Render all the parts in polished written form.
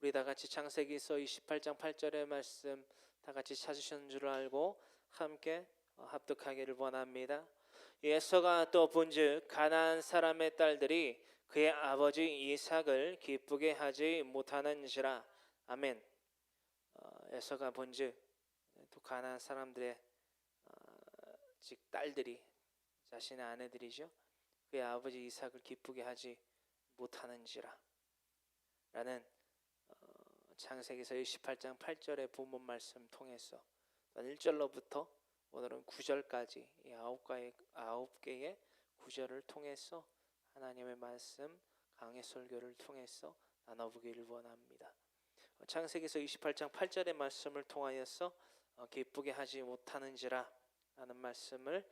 우리 다 같이 창세기서 28장 8절의 말씀 다 같이 찾으셨는 줄 알고 함께 합독하기를 원합니다. 에서가 또 본즉 가나안 사람의 딸들이 그의 아버지 이삭을 기쁘게 하지 못하는지라. 아멘. 에서가 본즉 또 가나안 사람들의 즉 딸들이 자신의 아내들이죠. 그의 아버지 이삭을 기쁘게 하지 못하는지라 라는 창세기서 28장 8절의 본문 말씀 통해서 1절로부터 오늘은 9절까지 이 9개의 구절을 통해서 하나님의 말씀 강해 설교를 통해서 나눠보기를 원합니다. 창세기서 28장 8절의 말씀을 통하여서 기쁘게 하지 못하는지라 라는 말씀을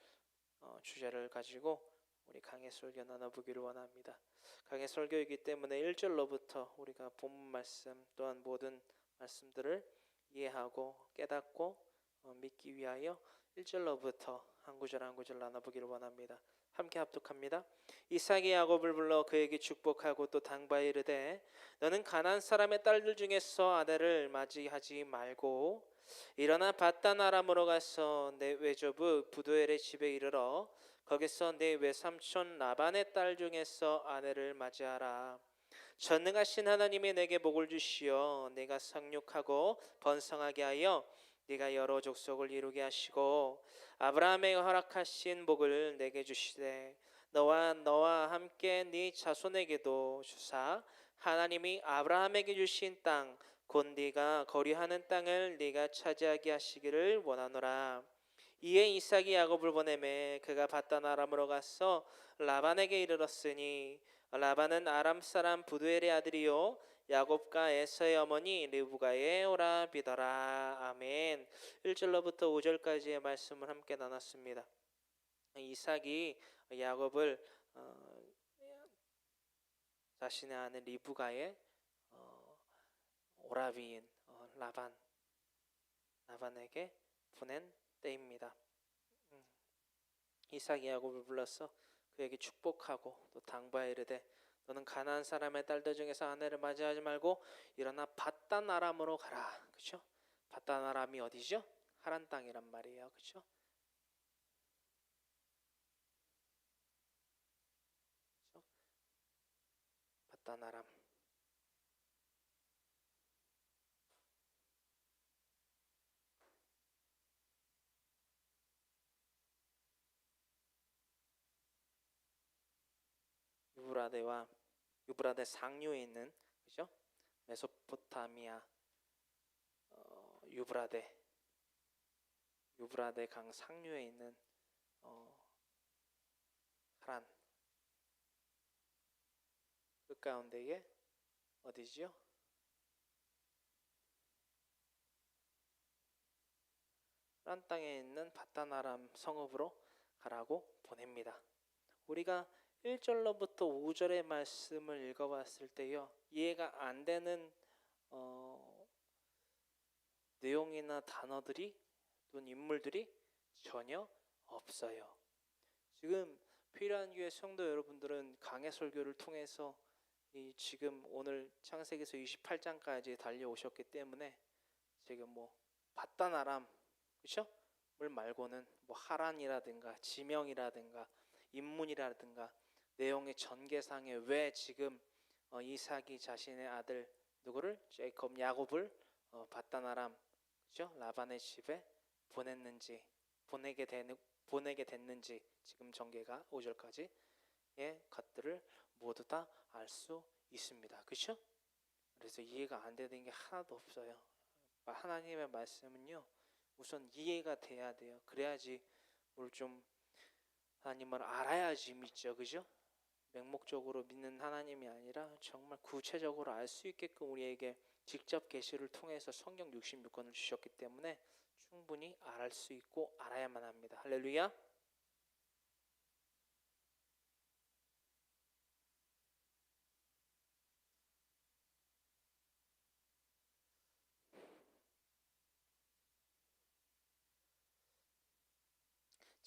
주제를 가지고 우리 강해 설교 나눠보기를 원합니다. 강해 설교이기 때문에 1절로부터 우리가 본문 말씀 또한 모든 말씀들을 이해하고 깨닫고 믿기 위하여 1절로부터 한 구절 한 구절 나눠보기를 원합니다. 함께 합독합니다. 이삭이 야곱을 불러 그에게 축복하고 또 당부하여 이르되 너는 가나안 사람의 딸들 중에서 아내를 맞이하지 말고 일어나 밧단 아람으로 가서 내 외조부 부두엘의 집에 이르러 거기서 내 외삼촌 라반의 딸 중에서 아내를 맞이하라. 전능하신 하나님이 내게 복을 주시어 내가 상륙하고 번성하게 하여 네가 여러 족속을 이루게 하시고 아브라함에게 허락하신 복을 내게 주시되 너와 함께 네 자손에게도 주사 하나님이 아브라함에게 주신 땅 곧 네가 거류하는 땅을 네가 차지하게 하시기를 원하노라. 이에 이삭이 야곱을 보내매 그가 밧단 아람으로 가서 라반에게 이르렀으니 라반은 아람 사람 부두엘의 아들이요 야곱과 에서의 어머니 르브가의 오라비더라. 아멘. 1절로부터 5절까지의 말씀을 함께 나눴습니다. 이삭이 야곱을 자신의 아내 리브가의 오라비인 라반에게 보낸 때입니다. 이삭이 야곱을 불러서 그에게 축복하고 또 당부하여 이르되 너는 가나안 사람의 딸들 중에서 아내를 맞이하지 말고 일어나 밧단 아람으로 가라. 그렇죠? 밧단 아람이 어디죠? 하란 땅이란 말이에요. 그렇죠? 밧단 아람. 유브라데 상류에 있는 그죠? 메소포타미아 유브라데 강 상류에 있는 하란 그 가운데에 어디지요? 하란 땅에 있는 밧단 아람 성읍으로 가라고 보냅니다. 우리가 1절로부터 5절의 말씀을 읽어봤을 때요 이해가 안 되는 내용이나 단어들이 또는 인물들이 전혀 없어요. 지금 필요한 교회 성도 여러분들은 강해 설교를 통해서 지금 오늘 창세기서 28장까지 달려오셨기 때문에 지금 밧단 아람 그렇죠? 물 말고는 하란이라든가 지명이라든가 인문이라든가 내용의 전개상에 왜 지금 이삭이 자신의 아들 누구를 야곱을 밧단 아람 그죠? 라반의 집에 보내게 됐는지 지금 전개가 5절까지의 것들을 모두 다 알 수 있습니다. 그렇죠? 그래서 이해가 안 되는 게 하나도 없어요. 하나님의 말씀은요 우선 이해가 돼야 돼요. 그래야지 뭘 좀 하나님을 알아야지 믿죠. 그죠? 맹목적으로 믿는 하나님이 아니라 정말 구체적으로 알 수 있게끔 우리에게 직접 계시를 통해서 성경 66권을 주셨기 때문에 충분히 알 수 있고 알아야만 합니다. 할렐루야.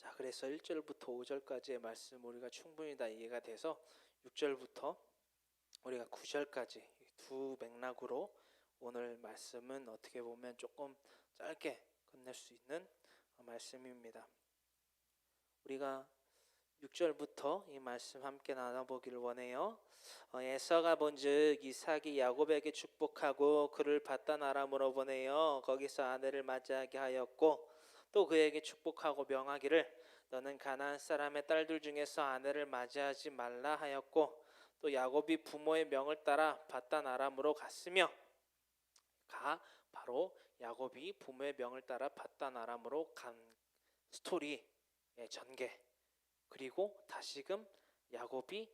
자, 그래서 1절부터 5절까지의 말씀 우리가 충분히 다 이해가 돼서 6절부터 우리가 9절까지 두 맥락으로 오늘 말씀은 어떻게 보면 조금 짧게 끝낼 수 있는 말씀입니다. 우리가 6절부터 이 말씀 함께 나눠보기를 원해요. 에서가 본즉 이삭이 야곱에게 축복하고 그를 바단 아람으로 보내어 거기서 아내를 맞이하게 하였고 또 그에게 축복하고 명하기를 너는 가나안 사람의 딸들 중에서 아내를 맞이하지 말라 하였고 또 야곱이 부모의 명을 따라 바단 아람으로 갔으며 바로 야곱이 부모의 명을 따라 바단 아람으로 간 스토리의 전개. 그리고 다시금 야곱이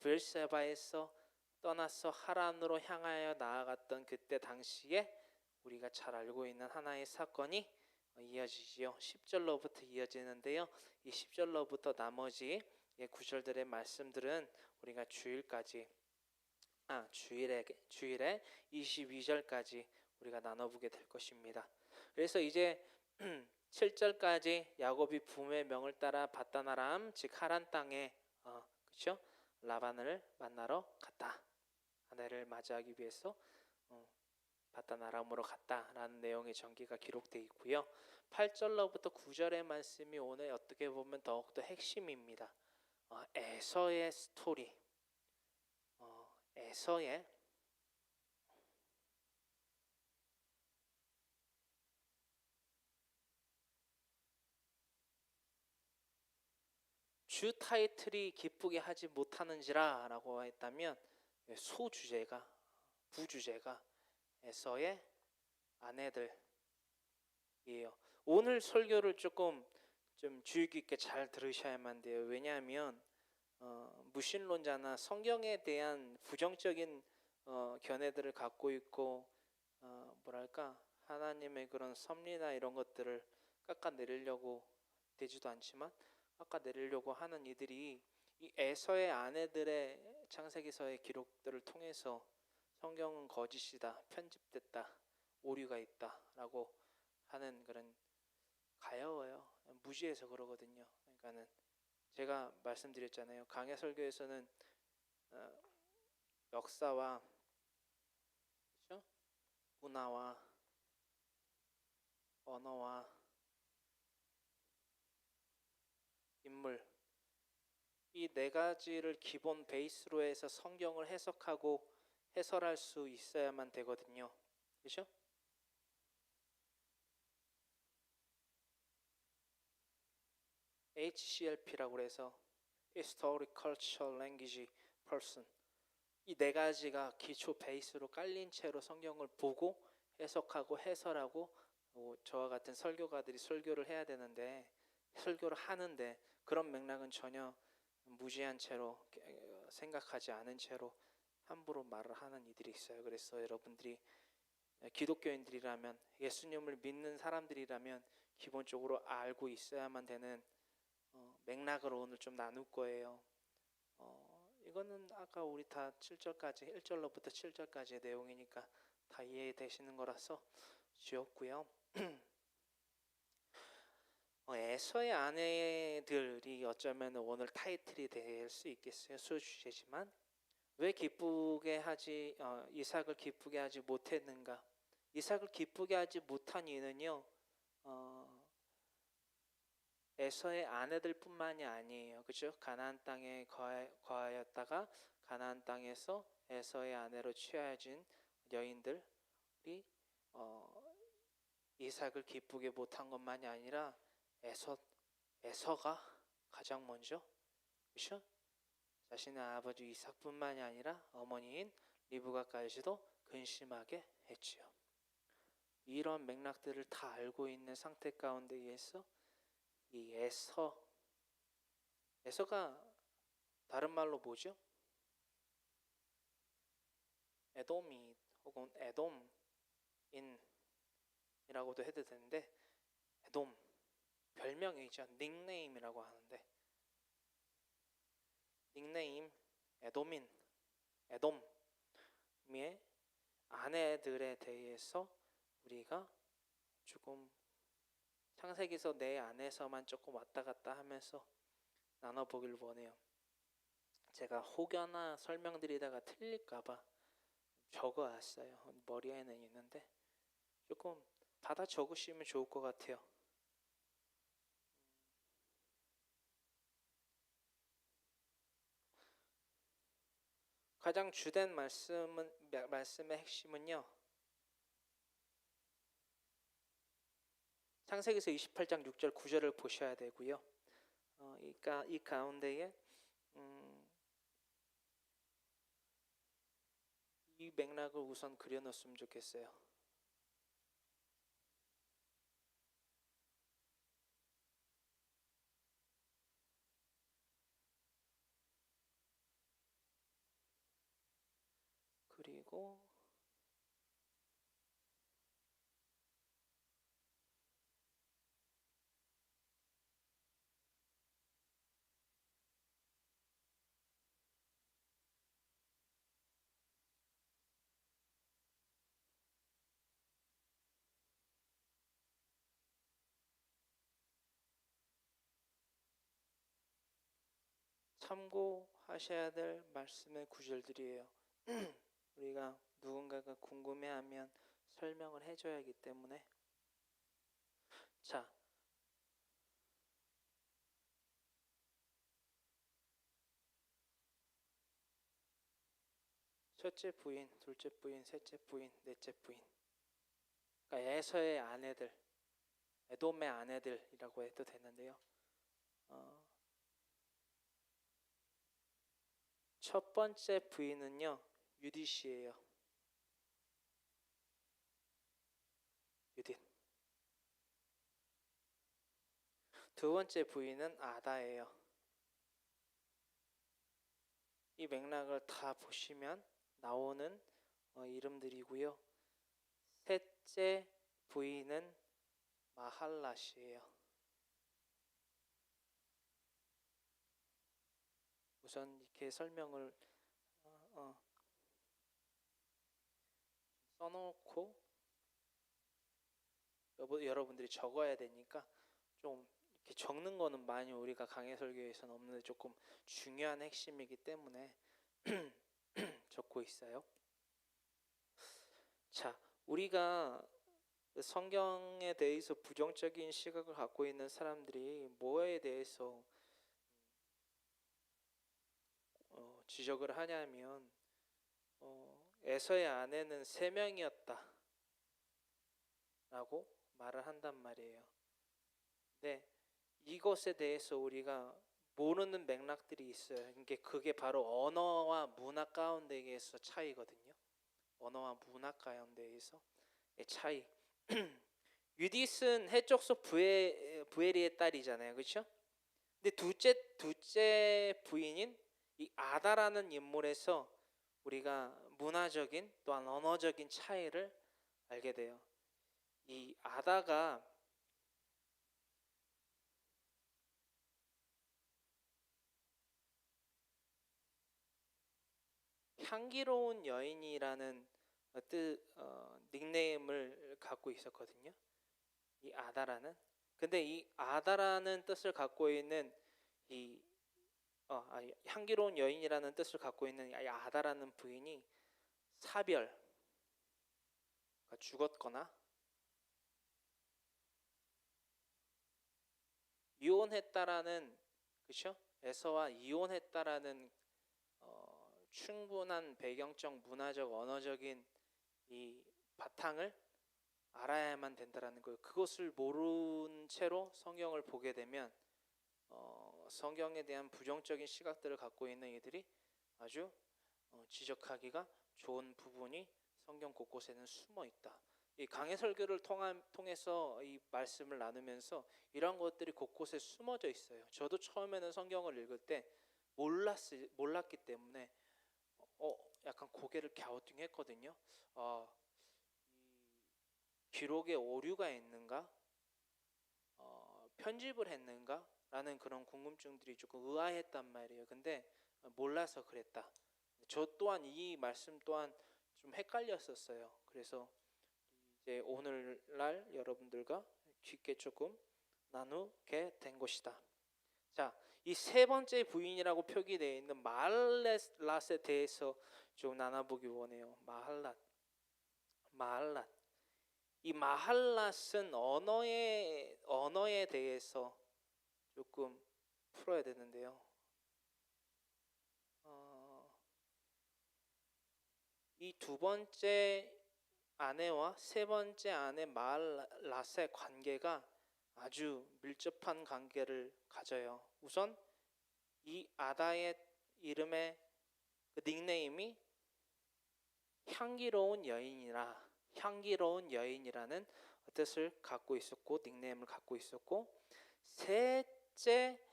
브엘세바에서 떠나서 하란으로 향하여 나아갔던 그때 당시에 우리가 잘 알고 있는 하나의 사건이 이어지지요. 10절로부터 이어지는데요. 이 10절로부터 나머지 9절들의 말씀들은 우리가 주일에 22절까지 우리가 나눠보게 될 것입니다. 그래서 이제 7절까지 야곱이 부모의 명을 따라 바단 아람 즉 하란 땅에 그렇죠? 라반을 만나러 갔다. 아내를 맞이하기 위해서 바단 아람으로 갔다라는 내용의 전기가 기록되어 있고요. 8절로부터 9절의 말씀이 오늘 어떻게 보면 더욱더 핵심입니다. 에서의 스토리. 에서의 주 타이틀이 기쁘게 하지 못하는지라 라고 했다면 소주제가 부주제가 에서의 아내들이에요. 오늘 설교를 조금 좀 주의 깊게 잘 들으셔야만 돼요. 왜냐하면 무신론자나 성경에 대한 부정적인 견해들을 갖고 있고 뭐랄까 하나님의 그런 섭리나 이런 것들을 깎아내리려고 되지도 않지만 깎아내리려고 하는 이들이 이 에서의 아내들의 창세기서의 기록들을 통해서 성경은 거짓이다, 편집됐다, 오류가 있다라고 하는 그런 가여워요. 무지해서 그러거든요. 그러니까는 제가 말씀드렸잖아요. 강해 설교에서는 역사와 그렇죠? 문화와 언어와 인물 이 네 가지를 기본 베이스로 해서 성경을 해석하고 해설할 수 있어야만 되거든요. 그렇죠? HCLP라고 해서 Historic Cultural Language Person 이 네 가지가 기초 베이스로 깔린 채로 성경을 보고 해석하고 해설하고 저와 같은 설교가들이 설교를 해야 되는데 설교를 하는데 그런 맥락은 전혀 무지한 채로 생각하지 않은 채로 함부로 말을 하는 이들이 있어요. 그래서 여러분들이 기독교인들이라면 예수님을 믿는 사람들이라면 기본적으로 알고 있어야만 되는 맥락을 오늘 좀 나눌 거예요. 이거는 아까 우리 다 7절까지 1절로부터 7절까지의 내용이니까 다 이해되시는 거라서 지웠고요. 에서의 아내들이 어쩌면 오늘 타이틀이 될 수 있겠어요. 소주제지만 왜 기쁘게 하지 이삭을 기쁘게 하지 못했는가? 이삭을 기쁘게 하지 못한 이유는요. 에서의 아내들뿐만이 아니에요. 그렇죠? 가나안 땅에 거하였다가 가나안 땅에서 에서의 아내로 취하여진 여인들이 이삭을 기쁘게 못한 것만이 아니라 에서가 가장 먼저 그렇죠? 자신의 아버지 이삭뿐만이 아니라 어머니인 리브가까지도 근심하게 했지요. 이런 맥락들을 다 알고 있는 상태 가운데에서 이 에서가 다른 말로 뭐죠? 에돔이 혹은 에돔인이라고도 해도 되는데 에돔 별명이죠. 닉네임이라고 하는데 닉네임 에돔의 아내들에 대해서 우리가 조금 창세기서 내 안에서만 조금 왔다 갔다 하면서 나눠보길 원해요. 제가 혹여나 설명드리다가 틀릴까봐 적어왔어요. 머리에는 있는데 조금 받아 적으시면 좋을 것 같아요. 가장 주된 말씀의 핵심은요. 창세기서 28장 6절 9절을 보셔야 되고요. 이 가운데에 이 맥락을 우선 그려놓으면 좋겠어요. 그리고 참고하셔야 될 말씀의 구절들이에요. 우리가 누군가가 궁금해하면 설명을 해줘야 하기 때문에. 자, 첫째 부인, 둘째 부인, 셋째 부인, 넷째 부인. 그러니까 에서의 아내들, 에돔의 아내들이라고 해도 되는데요. 첫 번째 부인은요, 유딧이에요. 유딧. 두 번째 부인은 아다예요. 이 맥락을 다 보시면 나오는 이름들이고요. 셋째 부인은 마할랏이에요. 우선 이렇게 설명을 써놓고 여러분들이 적어야 되니까 좀 이렇게 적는 거는 많이 우리가 강해설교에서는 없는데 조금 중요한 핵심이기 때문에 적고 있어요. 자, 우리가 성경에 대해서 부정적인 시각을 갖고 있는 사람들이 뭐에 대해서 지적을 하냐면 에서의 아내는 3명이었다 라고 말을 한단 말이에요. 근데 이것에 대해서 우리가 모르는 맥락들이 있어요. 그게 바로 언어와 문화 가운데에서 차이거든요. 언어와 문화 가운데에서의 차이. 유딧은 해족속 부에리의 딸이잖아요, 그렇죠? 근데 둘째 부인인 이 아다라는 인물에서 우리가 문화적인 또한 언어적인 차이를 알게 돼요. 이 아다가 향기로운 여인이라는 닉네임을 갖고 있었거든요. 이 아다라는. 근데 이 아다라는 뜻을 갖고 있는 향기로운 여인이라는 뜻을 갖고 있는 이 아다라는 부인이 사별, 그러니까 죽었거나 이혼했다라는, 그렇죠? 에서와 이혼했다라는 충분한 배경적, 문화적, 언어적인 이 바탕을 알아야만 된다라는 거예요. 그것을 모른 채로 성경을 보게 되면 성경에 대한 부정적인 시각들을 갖고 있는 이들이 아주 지적하기가 좋은 부분이 성경 곳곳에는 숨어 있다. 이 강해 설교를 통해서 이 말씀을 나누면서 이런 것들이 곳곳에 숨어져 있어요. 저도 처음에는 성경을 읽을 때 몰랐기 때문에 약간 고개를 갸우뚱했거든요. 기록에 오류가 있는가? 편집을 했는가? 라는 그런 궁금증들이 조금 의아했단 말이에요. 근데 몰라서 그랬다. 저 또한 이 말씀 또한 좀 헷갈렸었어요. 그래서 이제 오늘날 여러분들과 깊게 조금 나누게 된 것이다. 자, 이 세 번째 부인이라고 표기되어 있는 마할랏에 대해서 좀 나눠보기 원해요. 마할랏. 이 마할랏은 언어에 대해서 조금 풀어야 되는데요. 이 두 번째 아내와 세 번째 아내 마할랏의 관계가 아주 밀접한 관계를 가져요. 우선 이 아다의 이름의 그 닉네임이 향기로운 여인이라는 뜻을 갖고 있었고 닉네임을 갖고 있었고, 셋째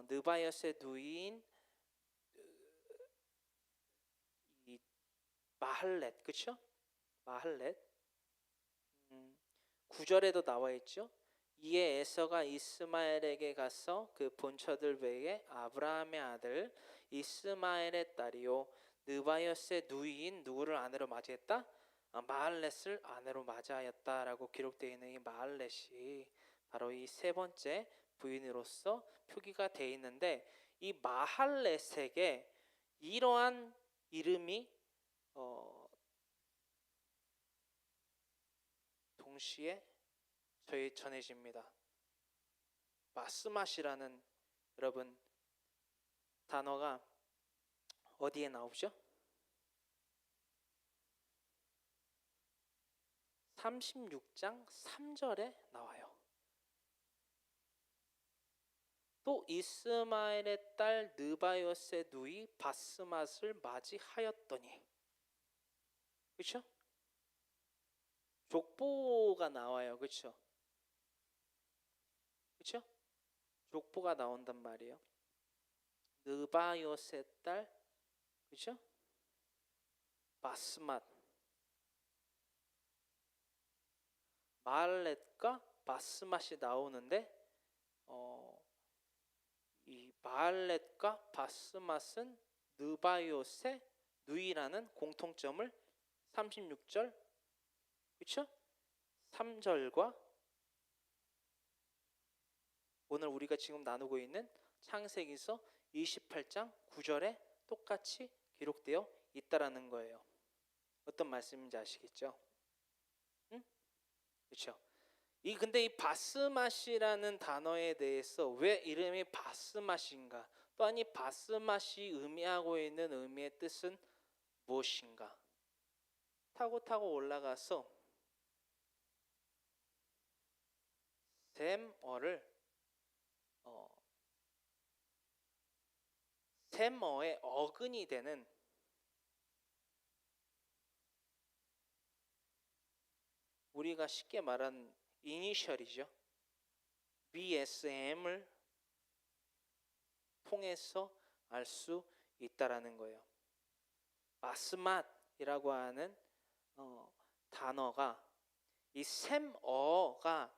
느바이엇의 누이인 이 마할렛, 그렇죠? 마할렛. 9절에도 나와 있죠. 이에 에서가 이스마엘에게 가서 그 본처들 외에 아브라함의 아들 이스마엘의 딸이요 느바이엇의 누이인 누구를 아내로 맞이했다? 마할렛을 아내로 맞이하였다라고 기록되어 있는 이 마할렛이 바로 이 세 번째 부인으로서 표기가 되어 있는데, 이 마할렛에게 이러한 이름이 동시에 전해집니다. 바스맛이라는 여러분 단어가 어디에 나오죠? 36장 3절에 나와요. 또 이스마엘의 딸 느바이엇의 누이 바스맛을 맞이하였더니, 그렇죠? 족보가 나와요. 그렇죠? 그렇죠? 족보가 나온단 말이에요. 느바이엇의 딸, 그렇죠? 바스맛. 마할렛과 바스맛이 나오는데 이 마할렛과 바스맛은 느바이옷의 누이라는 공통점을 36절, 그렇죠? 3절과 오늘 우리가 지금 나누고 있는 창세기서 28장 9절에 똑같이 기록되어 있다라는 거예요. 어떤 말씀인지 아시겠죠? 응? 그렇죠? 근데 이 바스맛이라는 단어에 대해서 왜 이름이 바스맛인가? 또한 이 바스맛이 의미하고 있는 의미의 뜻은 무엇인가? 타고 올라가서 셈어의 어근이 되는 우리가 쉽게 말하는 이니셜이죠. BSM을 통해서 알 수 있다라는 거예요. 바스맛이라고 하는 단어가 이 셈어가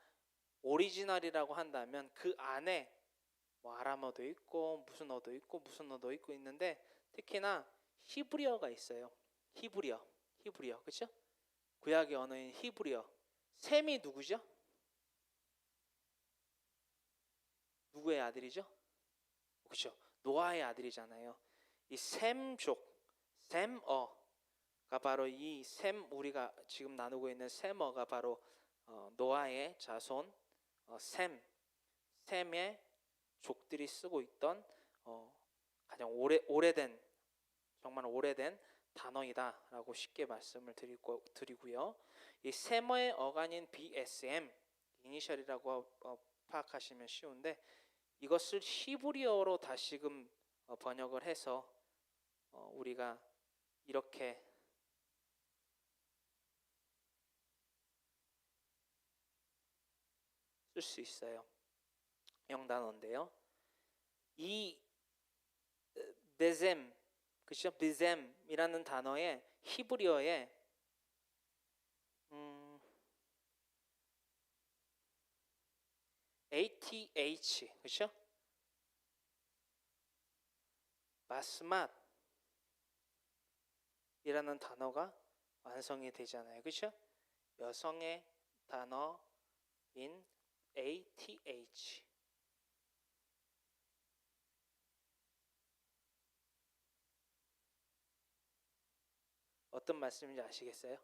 오리지널이라고 한다면 그 안에 뭐 아람어도 있고 무슨 어도 있고 무슨 어도 있고 있는데, 특히나 히브리어가 있어요. 히브리어, 그렇죠? 구약의 언어인 히브리어. 셈이 누구죠? 누구의 아들이죠? 그렇죠. 노아의 아들이잖아요. 이 셈족, 셈어가 바로 이 우리가 지금 나누고 있는 셈어가 바로 노아의 자손 셈의 족들이 쓰고 있던 가장 오래된, 정말 오래된 단어이다라고 쉽게 말씀을 드리고요. 이 셈어의 어간인 BSM, 이니셜이라고 파악하시면 쉬운데, 이것을 히브리어로 다시금 번역을 해서 우리가 이렇게 쓸 수 있어요. 영단어인데요. 이 베셈, 그렇죠? 베셈이라는 단어의 히브리어에 ATH, 그렇죠? 바스맛이라는 단어가 완성이 되잖아요. 그렇죠? 여성의 단어인 ATH. 어떤 말씀인지 아시겠어요?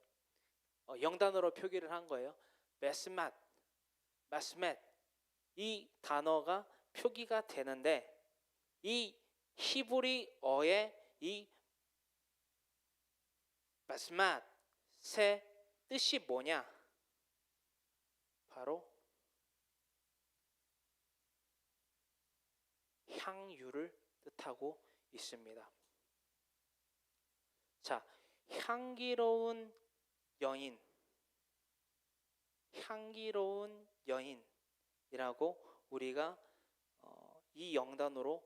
영단어로 표기를 한 거예요. 베스맛, 마스맷 이 단어가 표기가 되는데 이 히브리어의 이 마스맛의 뜻이 뭐냐? 바로 향유를 뜻하고 있습니다. 자, 향기로운 여인, 향기로운 여인이라고 우리가 이 영단어로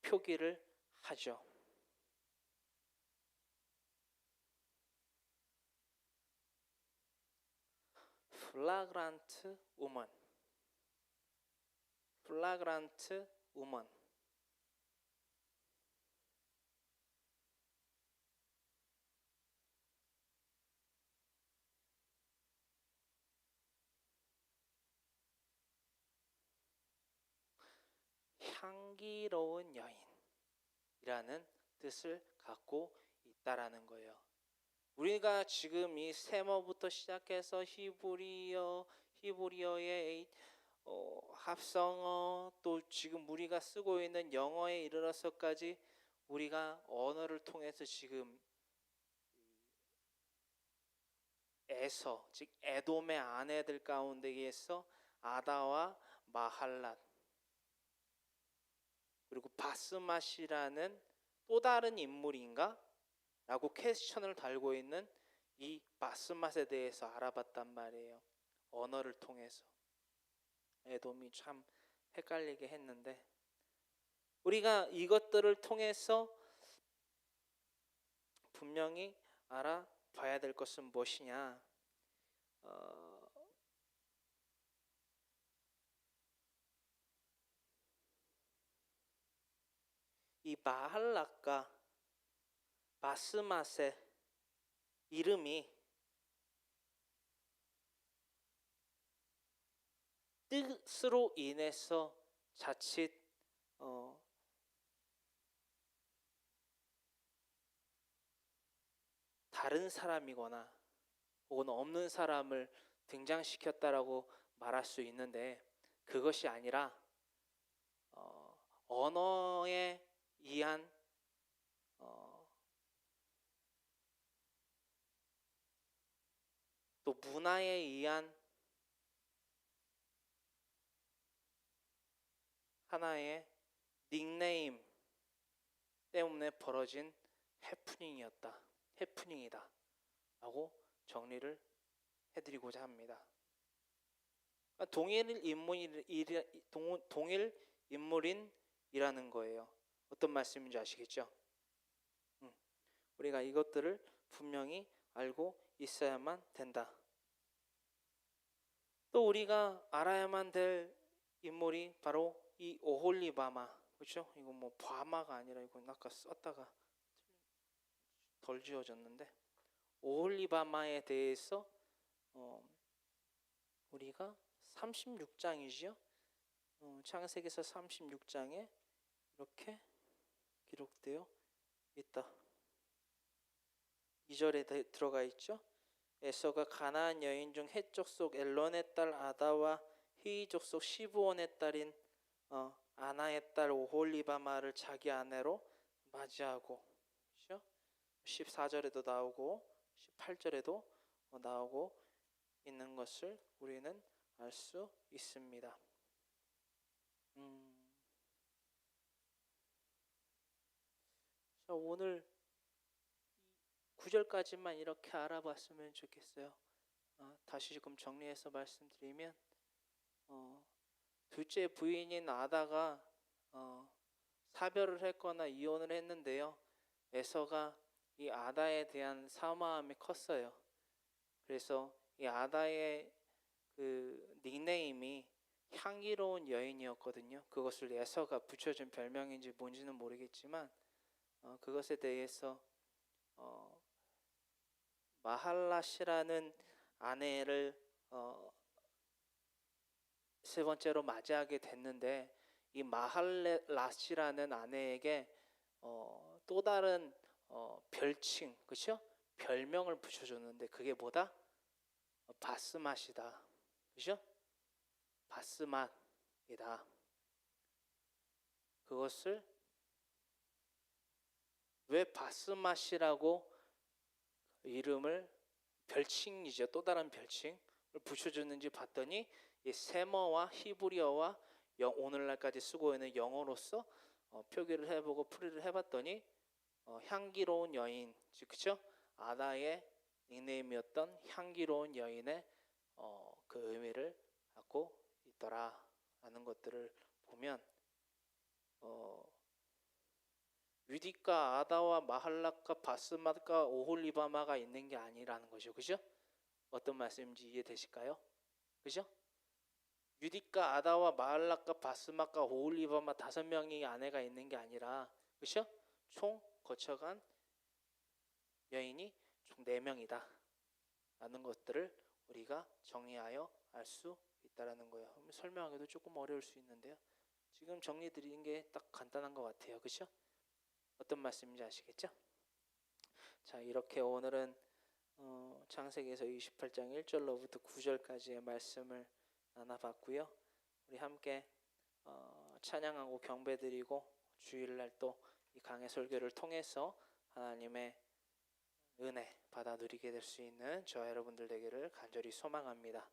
표기를 하죠. 플라그란트 우먼, 플라그란트 우먼. 향기로운 여인이라는 뜻을 갖고 있다라는 거예요. 우리가 지금 이 세모부터 시작해서 히브리어의 합성어 또 지금 우리가 쓰고 있는 영어에 이르러서까지 우리가 언어를 통해서 지금 에서 즉 에돔의 아내들 가운데에서 아다와 마할랏 그리고 바스맛이라는 또 다른 인물인가? 라고 퀘스천을 달고 있는 이 바스맛에 대해서 알아봤단 말이에요. 언어를 통해서. 에돔이 참 헷갈리게 했는데 우리가 이것들을 통해서 분명히 알아봐야 될 것은 무엇이냐? 이 마할락과 바스맛의 이름이 뜻으로 인해서 자칫 다른 사람이거나 혹은 없는 사람을 등장시켰다라고 말할 수 있는데 그것이 아니라 언어에 의한 또 문화에 의한 하나의 닉네임 때문에 벌어진 해프닝이다 라고 정리를 해드리고자 합니다. 동일 인물인이라는 거예요. 어떤 말씀인지 아시겠죠? 우리가 이것들을 분명히 알고 있어야만 된다. 또 우리가 알아야만 될 인물이 바로 이 오홀리바마, 그렇죠? 이거 뭐 바마가 아니라 이거 아까 썼다가 덜 지워졌는데 오홀리바마에 대해서 우리가 36장이지요. 창세기서 36장에 이렇게 기록되어 있다. 2절에 들어가 있죠. 에서가 가나안 여인 중 헷 족속 엘론의 딸 아다와 히위 족속 시브온의 딸인 아나의 딸 오홀리바마를 자기 아내로 맞이하고, 그렇죠? 14절에도 나오고 18절에도 나오고 있는 것을 우리는 알 수 있습니다. 자, 오늘 9절까지만 이렇게 알아봤으면 좋겠어요. 다시 조금 정리해서 말씀드리면 둘째 부인인 아다가 사별을 했거나 이혼을 했는데요. 에서가 이 아다에 대한 사모함이 컸어요. 그래서 이 아다의 그 닉네임이 향기로운 여인이었거든요. 그것을 에서가 붙여준 별명인지 뭔지는 모르겠지만 그것에 대해서 마할랏이라는 아내를 세 번째로 맞이하게 됐는데 이 마할랏이라는 아내에게 또 다른 별칭, 그렇죠? 별명을 붙여줬는데 그게 뭐다? 바스맛이다. 그죠? 바스맛이다. 그것을 왜 바스맛이라고 이름을 별칭이죠. 또 다른 별칭을 붙여줬는지 봤더니 이 세머와 히브리어와 오늘날까지 쓰고 있는 영어로서 표기를 해보고 풀이를 해봤더니 향기로운 여인, 즉 그쵸? 아다의 닉네임이었던 향기로운 여인의 그 의미를 갖고 있더라라는 것들을 보면 유디과 아다와 마할락과 바스맛과 오홀리바마가 있는 게 아니라는 거죠. 그죠? 어떤 말씀인지 이해되실까요? 그죠? 유디과 아다와 마할락과 바스맛과 오홀리바마 5명의 아내가 있는 게 아니라 그죠? 총 거쳐간 여인이 총 4명이다 라는 것들을 우리가 정리하여 알 수 있다라는 거예요. 설명하기도 조금 어려울 수 있는데요. 지금 정리 드린 게 딱 간단한 것 같아요. 그죠? 어떤 말씀인지 아시겠죠? 자, 이렇게 오늘은 창세기에서 28장 1절로부터 9절까지의 말씀을 나눠봤고요. 우리 함께 찬양하고 경배드리고 주일날 또 이 강해 설교를 통해서 하나님의 은혜 받아 누리게 될 수 있는 저와 여러분들 되기를 간절히 소망합니다.